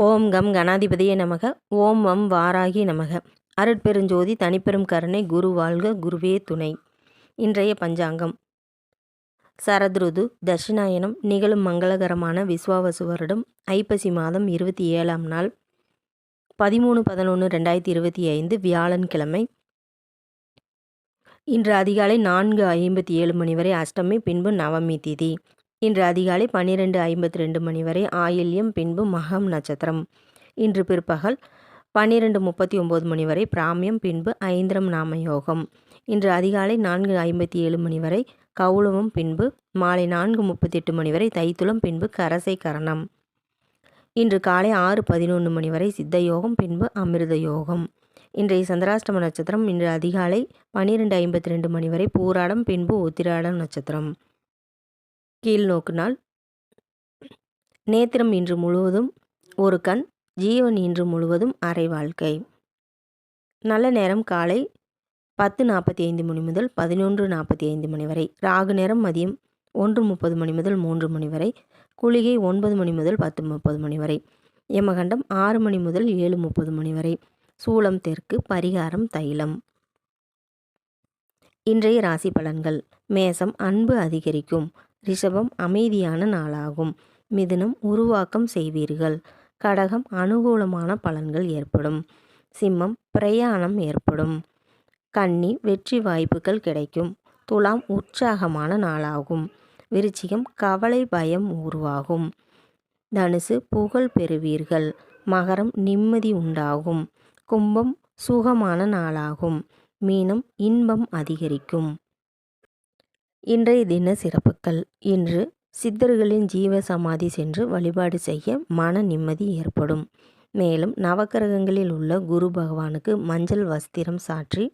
ஓம் come கணாதிபதியே நமக. ஓம் வம் வாராகி நமக. அருட்பெருஞ்சோதி தனிப்பெரும் கருணை குரு வாழ்க குருவே துணை. இன்றைய பஞ்சாங்கம் சரத்ருது தட்சிணாயனம் நிகழும் மங்களகரமான விஸ்வாவசு வருடம் ஐப்பசி மாதம் 27ஆம் நாள் 13/11/2025 வியாழன்கிழமை. இன்று அதிகாலை 4:57 மணி வரை அஷ்டமி, பின்பு நவமி திதி. இன்று அதிகாலை 12:52 மணி வரை ஆயில்யம், பின்பு மகம் நட்சத்திரம். இன்று பிற்பகல் 12:39 மணி வரை பிராமியம், பின்பு ஐந்திரம் நாம யோகம். இன்று அதிகாலை 4:57 மணி வரை கௌளவம், பின்பு மாலை 4:38 மணி வரை தைத்துளம், பின்பு கரசை கரணம். இன்று காலை 6:11 மணி வரை சித்த யோகம், பின்பு அமிர்த யோகம். இன்றைய சந்திராஷ்டம நட்சத்திரம் இன்று அதிகாலை 12:52 மணி வரை பூராடம், பின்பு உத்திராடம் நட்சத்திரம். கீழ்நோக்கு நாள். நேத்திரம் இன்று முழுவதும் ஒரு கண், ஜீவன் இன்று முழுவதும் அரை வாழ்க்கை. நல்ல நேரம் காலை 10:45 மணி முதல் 11:45 மணி வரை. ராகு நேரம் மதியம் 1:30 மணி முதல் 3 மணி வரை. குளிகை 9 மணி முதல் 10:30 மணி வரை. யமகண்டம் 6 மணி முதல் 7:30 மணி வரை. சூலம் தெற்கு. பரிகாரம் தைலம். இன்றைய ராசி பலன்கள். மேசம் அன்பு அதிகரிக்கும். ரிஷபம் அமைதியான நாளாகும். மிதுனம் உருவாக்கம் செய்வீர்கள். கடகம் அனுகூலமான பலன்கள் ஏற்படும். சிம்மம் பிரயாணம் ஏற்படும். கன்னி வெற்றி வாய்ப்புகள் கிடைக்கும். துலாம் உற்சாகமான நாளாகும். விருச்சிகம் கவலை பயம் உருவாகும். தனுசு புகழ் பெறுவீர்கள். மகரம் நிம்மதி உண்டாகும். கும்பம் சுகமான நாளாகும். மீனம் இன்பம் அதிகரிக்கும். இன்றைய தின சிறப்புகள். இன்று சித்தர்களின் ஜீவ சமாதி சென்று வழிபாடு செய்ய மன நிம்மதி ஏற்படும். மேலும் நவக்கிரகங்களில் உள்ள குரு பகவானுக்கு மஞ்சள் வஸ்திரம் சாற்றி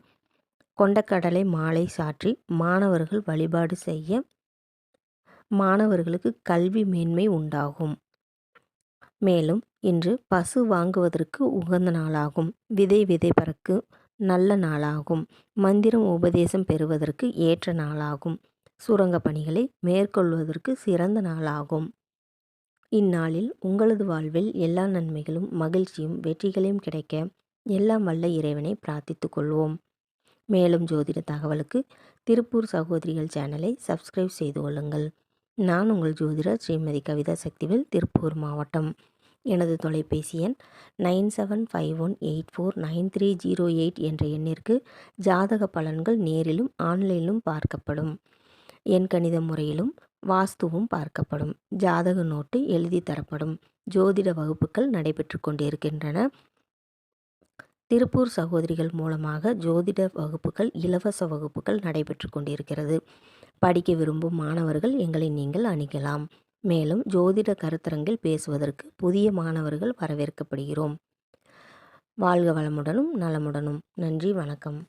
கொண்டக்கடலை மாலை சாற்றி மாணவர்கள் வழிபாடு செய்ய மாணவர்களுக்கு கல்வி மேன்மை உண்டாகும். மேலும் இன்று பசு வாங்குவதற்கு உகந்த நாளாகும். விதை விதைப்பதற்கு நல்ல நாளாகும். மந்திரம் உபதேசம் பெறுவதற்கு ஏற்ற நாளாகும். சுரங்க பணிகளை மேற்கொள்வதற்கு சிறந்த நாளாகும். இந்நாளில் உங்களது வாழ்வில் எல்லா நன்மைகளும் மகிழ்ச்சியும் வெற்றிகளையும் கிடைக்க எல்லாம் வல்ல இறைவனை பிரார்த்தித்து கொள்வோம். மேலும் ஜோதிட தகவலுக்கு திருப்பூர் சகோதரிகள் சேனலை சப்ஸ்கிரைப் செய்து கொள்ளுங்கள். நான் உங்கள் ஜோதிடர் ஸ்ரீமதி கவிதா சக்திவேல், திருப்பூர் மாவட்டம். எனது தொலைபேசி எண் 9751849308 என்ற எண்ணிற்கு ஜாதக பலன்கள் நேரிலும் ஆன்லைனிலும் பார்க்கப்படும். எண் கணித முறையிலும் வாஸ்துவும் பார்க்கப்படும். ஜாதக நோட்டு எழுதி தரப்படும். ஜோதிட வகுப்புகள் நடைபெற்று கொண்டிருக்கின்றன. திருப்பூர் சகோதரிகள் மூலமாக ஜோதிட வகுப்புகள், இலவச வகுப்புகள் நடைபெற்று கொண்டிருக்கிறது. படிக்க விரும்பும் மாணவர்கள் எங்களை நீங்கள் அணுகலாம். மேலும் ஜோதிட கருத்தரங்கில் பேசுவதற்கு புதிய மாணவர்கள் வரவேற்கப்படுகிறோம். வாழ்க வளமுடனும் நலமுடனும். நன்றி, வணக்கம்.